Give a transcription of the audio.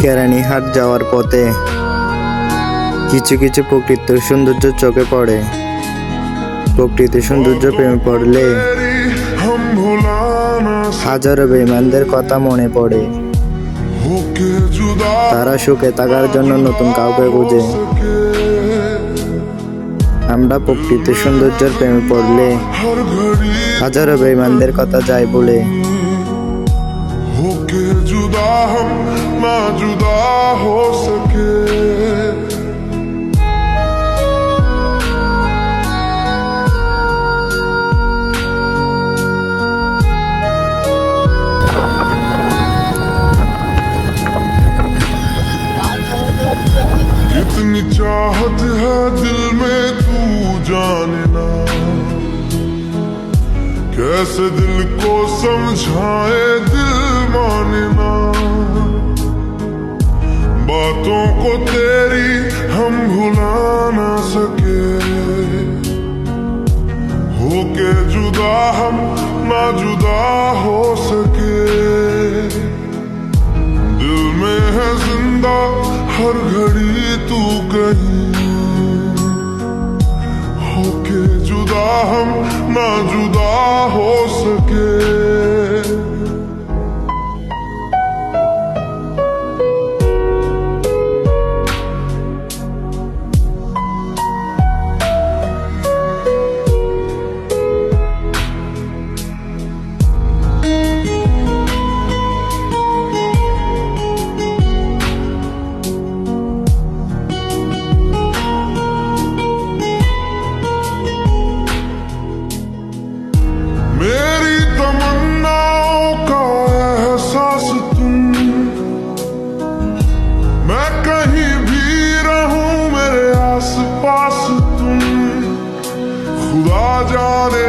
কেরানীহাট যাওয়ার পথে কিছু কিছু প্রকৃতির সৌন্দর্য চোখে পড়ে। প্রকৃতির সৌন্দর্য প্রেমে পড়লে হাজারো বেঈমানদের কথা মনে পড়ে। তারা সুখে থাকার জন্য নতুন কাউকে খুঁজে। আমরা প্রকৃতির সৌন্দর্যের প্রেমে পড়লে হাজারো বেঈমানদের কথা যায় বলে। होके जुदा हम ना जुदा हो सके। कितनी चाहत है दिल में तू जाने ना, कैसे दिल को समझाए दिल माने ना। बातों को तेरी हम भुला ना सके। होके जुदा हम ना जुदा हो सके। दिल में है जिंदा हर घड़ी तू कहीं। होके जुदा हम ना जुदा हो सके। मेरी तमन्नाओं का एहसास तुम, मैं कहीं भी रहूं मेरे आस पास तुम। खुदा जाने